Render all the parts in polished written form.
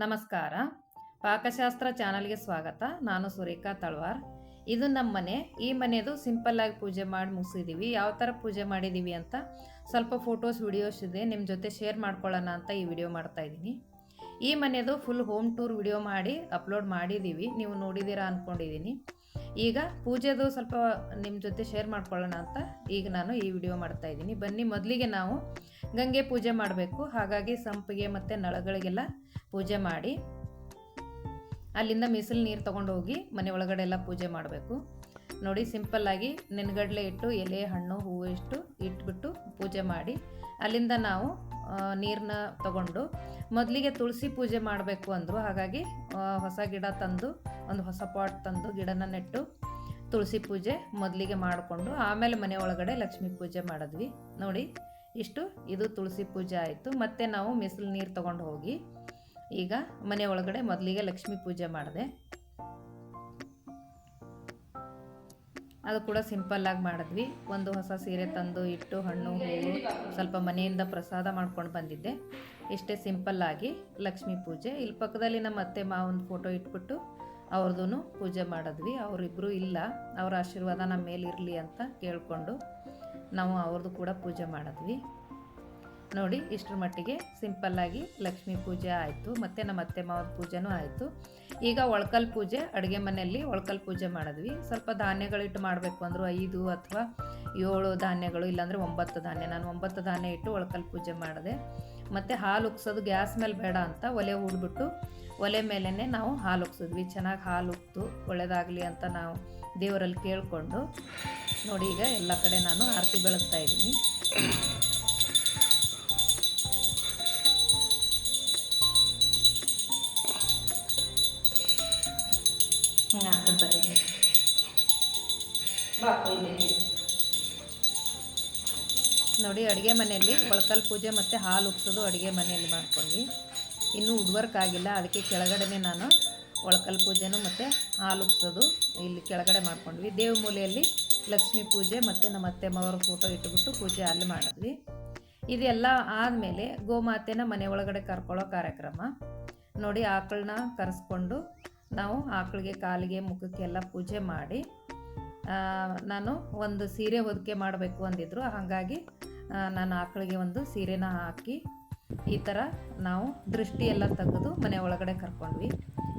ನಮಸ್ಕಾರ. ಪಾಕಶಾಸ್ತ್ರ ಚಾನಲ್ಗೆ ಸ್ವಾಗತ. ನಾನು ಸುರೇಖಾ ತಳವಾರ್. ಇದು ನಮ್ಮ ಮನೆ. ಈ ಮನೆಯದು ಸಿಂಪಲ್ ಆಗಿ ಪೂಜೆ ಮಾಡಿ ಮುಗಿಸಿದ್ದೀವಿ. ಯಾವ ಥರ ಪೂಜೆ ಮಾಡಿದ್ದೀವಿ ಅಂತ ಸ್ವಲ್ಪ ಫೋಟೋಸ್ ವಿಡಿಯೋಸ್ ಇದೆ, ನಿಮ್ಮ ಜೊತೆ ಶೇರ್ ಮಾಡ್ಕೊಳ್ಳೋಣ ಅಂತ ಈ ವಿಡಿಯೋ ಮಾಡ್ತಾ ಇದ್ದೀನಿ. ಈ ಮನೆಯದು ಫುಲ್ ಹೋಮ್ ಟೂರ್ ವಿಡಿಯೋ ಮಾಡಿ ಅಪ್ಲೋಡ್ ಮಾಡಿದ್ದೀವಿ, ನೀವು ನೋಡಿದ್ದೀರಾ ಅಂದ್ಕೊಂಡಿದ್ದೀನಿ. ಈಗ ಪೂಜೆದು ಸ್ವಲ್ಪ ನಿಮ್ಮ ಜೊತೆ ಶೇರ್ ಮಾಡ್ಕೊಳ್ಳೋಣ ಅಂತ ಈಗ ನಾನು ಈ ವಿಡಿಯೋ ಮಾಡ್ತಾ ಇದ್ದೀನಿ. ಬನ್ನಿ, ಮೊದಲಿಗೆ ನಾವು ಗಂಗೆ ಪೂಜೆ ಮಾಡಬೇಕು. ಹಾಗಾಗಿ ಸಂಪಿಗೆ ಮತ್ತು ನಳಗಳಿಗೆಲ್ಲ ಪೂಜೆ ಮಾಡಿ ಅಲ್ಲಿಂದ ಮೀಸಲು ನೀರು ತೊಗೊಂಡು ಹೋಗಿ ಮನೆ ಒಳಗಡೆ ಎಲ್ಲ ಪೂಜೆ ಮಾಡಬೇಕು. ನೋಡಿ, ಸಿಂಪಲ್ಲಾಗಿ ನೆನಗಡಲೆ ಇಟ್ಟು ಎಲೆ ಹಣ್ಣು ಹೂವು ಇಟ್ಬಿಟ್ಟು ಪೂಜೆ ಮಾಡಿ ಅಲ್ಲಿಂದ ನಾವು ನೀರನ್ನ ತಗೊಂಡು ಮೊದಲಿಗೆ ತುಳಸಿ ಪೂಜೆ ಮಾಡಬೇಕು ಅಂದರು. ಹಾಗಾಗಿ ಹೊಸ ಗಿಡ ತಂದು ಒಂದು ಹೊಸ ಪಾಟ್ ತಂದು ಗಿಡನ ನೆಟ್ಟು ತುಳಸಿ ಪೂಜೆ ಮೊದಲಿಗೆ ಮಾಡಿಕೊಂಡು ಆಮೇಲೆ ಮನೆ ಒಳಗಡೆ ಲಕ್ಷ್ಮೀ ಪೂಜೆ ಮಾಡಿದ್ವಿ. ನೋಡಿ, ಇದು ತುಳಸಿ ಪೂಜೆ ಆಯಿತು. ಮತ್ತು ನಾವು ಮೀಸಲು ನೀರು ತೊಗೊಂಡು ಹೋಗಿ ಈಗ ಮನೆ ಒಳಗಡೆ ಮೊದಲಿಗೆ ಲಕ್ಷ್ಮೀ ಪೂಜೆ ಮಾಡಿದೆ. ಅದು ಕೂಡ ಸಿಂಪಲ್ಲಾಗಿ ಮಾಡಿದ್ವಿ. ಒಂದು ಹೊಸ ಸೀರೆ ತಂದು ಇಟ್ಟು ಹಣ್ಣು ಹೂವು ಸ್ವಲ್ಪ ಮನೆಯಿಂದ ಪ್ರಸಾದ ಮಾಡ್ಕೊಂಡು ಬಂದಿದ್ದೆ. ಇಷ್ಟೇ ಸಿಂಪಲ್ಲಾಗಿ ಲಕ್ಷ್ಮೀ ಪೂಜೆ. ಇಲ್ಲಿ ಪಕ್ಕದಲ್ಲಿ ನಮ್ಮ ಅತ್ತೆ ಮಾವನ ಫೋಟೋ ಇಟ್ಬಿಟ್ಟು ಅವ್ರದ್ದು ಪೂಜೆ ಮಾಡಿದ್ವಿ. ಅವರಿಬ್ಬರು ಇಲ್ಲ, ಅವರ ಆಶೀರ್ವಾದ ನಮ್ಮ ಮೇಲೆ ಇರಲಿ ಅಂತ ಕೇಳಿಕೊಂಡು ನಾವು ಅವ್ರದ್ದು ಕೂಡ ಪೂಜೆ ಮಾಡಿದ್ವಿ. ನೋಡಿ, ಇಷ್ಟರ ಮಟ್ಟಿಗೆ ಸಿಂಪಲ್ಲಾಗಿ ಲಕ್ಷ್ಮೀ ಪೂಜೆ ಆಯಿತು. ಮತ್ತು ನಮ್ಮ ಅತ್ತೆ ಮಾವನ ಪೂಜೆನೂ ಆಯಿತು. ಈಗ ಒಳ್ಕಲ್ ಪೂಜೆ, ಅಡುಗೆ ಮನೆಯಲ್ಲಿ ಒಳ್ಕಲ್ ಪೂಜೆ ಮಾಡಿದ್ವಿ. ಸ್ವಲ್ಪ ಧಾನ್ಯಗಳಿಟ್ಟು ಮಾಡಬೇಕು ಅಂದರು. 5 ಅಥವಾ 7 ಧಾನ್ಯಗಳು, ಇಲ್ಲಾಂದರೆ 9 ಧಾನ್ಯ. ನಾನು 9 ಧಾನ್ಯ ಇಟ್ಟು ಒಳ್ಕಲ್ ಪೂಜೆ ಮಾಡಿದೆ. ಮತ್ತು ಹಾಲು ಉಕ್ಸೋದು ಗ್ಯಾಸ್ ಮೇಲೆ ಬೇಡ ಅಂತ ಒಲೆ ಹೂಡ್ಬಿಟ್ಟು ಒಲೆ ಮೇಲೇ ನಾವು ಹಾಲು ಉಕ್ಸಿದ್ವಿ. ಚೆನ್ನಾಗಿ ಹಾಲು ಉಕ್ತು ಒಳ್ಳೆಯದಾಗಲಿ ಅಂತ ನಾವು ದೇವರಲ್ಲಿ ಕೇಳಿಕೊಂಡು ನೋಡಿ, ಈಗ ಎಲ್ಲ ಕಡೆ ನಾನು ಆರತಿ ಬೆಳಗ್ತಾ ಇದ್ದೀನಿ. ನೋಡಿ, ಅಡುಗೆ ಮನೆಯಲ್ಲಿ ಒಳ್ಕಲ್ ಪೂಜೆ ಮತ್ತು ಹಾಲು ಉಕ್ಸೋದು ಅಡುಗೆ ಮನೆಯಲ್ಲಿ ಮಾಡ್ಕೊಂಡ್ವಿ. ಇನ್ನೂ ವುಡ್ವರ್ಕ್ ಆಗಿಲ್ಲ, ಅದಕ್ಕೆ ಕೆಳಗಡೆ ನಾನು ಒಳ್ಕಲ್ ಪೂಜೆನೂ ಮತ್ತು ಹಾಲು ಉಕ್ಸೋದು ಇಲ್ಲಿ ಕೆಳಗಡೆ ಮಾಡ್ಕೊಂಡ್ವಿ. ದೇವ ಮೂಲೆಯಲ್ಲಿ ಲಕ್ಷ್ಮೀ ಪೂಜೆ ಮತ್ತು ನಮ್ಮ ಅತ್ತೆ ಮಾವರ ಫೋಟೋ ಇಟ್ಬಿಟ್ಟು ಪೂಜೆ ಅಲ್ಲಿ ಮಾಡಿದ್ವಿ. ಇದೆಲ್ಲ ಆದಮೇಲೆ ಗೋಮಾತೆನ ಮನೆ ಒಳಗಡೆ ಕರ್ಕೊಳ್ಳೋ ಕಾರ್ಯಕ್ರಮ. ನೋಡಿ, ಆಕಳನ್ನ ಕರೆಸ್ಕೊಂಡು ನಾವು ಆಕಳಿಗೆ ಕಾಲಿಗೆ ಮುಖಕ್ಕೆಲ್ಲ ಪೂಜೆ ಮಾಡಿ, ನಾನು ಒಂದು ಸೀರೆ ಹೊದಿಕೆ ಮಾಡಬೇಕು ಅಂದಿದ್ರು. ಹಾಗಾಗಿ ನಾನು ಆಕಳಿಗೆ ಒಂದು ಸೀರೆನ ಹಾಕಿ ಈ ಥರ ನಾವು ದೃಷ್ಟಿ ಎಲ್ಲ ತೆಗೆದು ಮನೆ ಒಳಗಡೆ ಕರ್ಕೊಂಡ್ವಿ.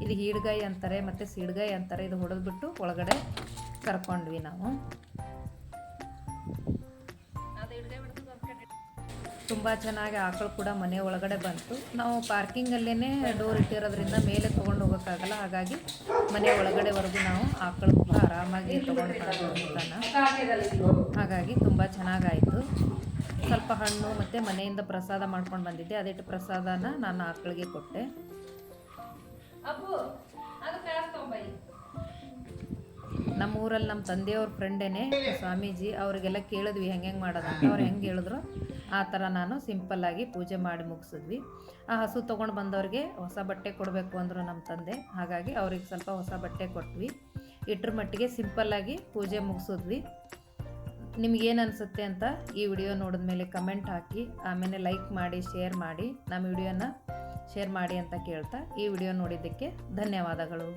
ಇದು ಹೀಡ್ಗಾಯಿ ಅಂತಾರೆ ಮತ್ತು ಸೀಡ್ಗಾಯಿ ಅಂತಾರೆ. ಇದು ಹೊಡೆದ್ಬಿಟ್ಟು ಒಳಗಡೆ ಕರ್ಕೊಂಡ್ವಿ ನಾವು. ತುಂಬ ಚೆನ್ನಾಗಿ ಆಕಳು ಕೂಡ ಮನೆ ಒಳಗಡೆ ಬಂತು. ನಾವು ಪಾರ್ಕಿಂಗಲ್ಲೇ ಡೋರ್ ಇಟ್ಟಿರೋದ್ರಿಂದ ಮೇಲೆ ತೊಗೊಂಡು ಹೋಗೋಕ್ಕಾಗಲ್ಲ. ಹಾಗಾಗಿ ಮನೆ ಒಳಗಡೆವರೆಗೂ ನಾವು ಆಕಳು ಮುಖ ಆರಾಮಾಗಿ ತೊಗೊಂಡು ಮುಖನ. ಹಾಗಾಗಿ ತುಂಬ ಚೆನ್ನಾಗಾಯಿತು. ಸ್ವಲ್ಪ ಹಣ್ಣು ಮತ್ತು ಮನೆಯಿಂದ ಪ್ರಸಾದ ಮಾಡ್ಕೊಂಡು ಬಂದಿದ್ದೆ. ಅದಿಟ್ಟು ಪ್ರಸಾದನ ನಾನು ಆಕಳಿಗೆ ಕೊಟ್ಟೆ. ನಮ್ಮ ಊರಲ್ಲಿ ನಮ್ಮ ತಂದೆಯವ್ರ ಫ್ರೆಂಡೇನೆ ಸ್ವಾಮೀಜಿ, ಅವರಿಗೆಲ್ಲ ಕೇಳಿದ್ವಿ ಹೆಂಗೆ ಮಾಡೋದಂತ. ಅವ್ರು ಹೆಂಗೆ ಹೇಳಿದ್ರು ಆ ಥರ ನಾನು ಸಿಂಪಲ್ಲಾಗಿ ಪೂಜೆ ಮಾಡಿ ಮುಗಿಸಿದ್ವಿ. ಆ ಹಸು ತೊಗೊಂಡು ಬಂದವ್ರಿಗೆ ಹೊಸ ಬಟ್ಟೆ ಕೊಡಬೇಕು ಅಂದರು ನಮ್ಮ ತಂದೆ. ಹಾಗಾಗಿ ಅವ್ರಿಗೆ ಸ್ವಲ್ಪ ಹೊಸ ಬಟ್ಟೆ ಕೊಟ್ವಿ. ಇಟ್ರ ಮಟ್ಟಿಗೆ ಸಿಂಪಲ್ಲಾಗಿ ಪೂಜೆ ಮುಗಿಸಿದ್ವಿ. ನಿಮಗೇನು ಅನಿಸುತ್ತೆ ಅಂತ ಈ ವಿಡಿಯೋ ನೋಡಿದ ಮೇಲೆ ಕಮೆಂಟ್ ಹಾಕಿ, ಆಮೇಲೆ ಲೈಕ್ ಮಾಡಿ, ಶೇರ್ ಮಾಡಿ, ನಮ್ಮ ವಿಡಿಯೋನ ಶೇರ್ ಮಾಡಿ ಅಂತ ಕೇಳ್ತಾ ಈ ವಿಡಿಯೋ ನೋಡಿದ್ದಕ್ಕೆ ಧನ್ಯವಾದಗಳು.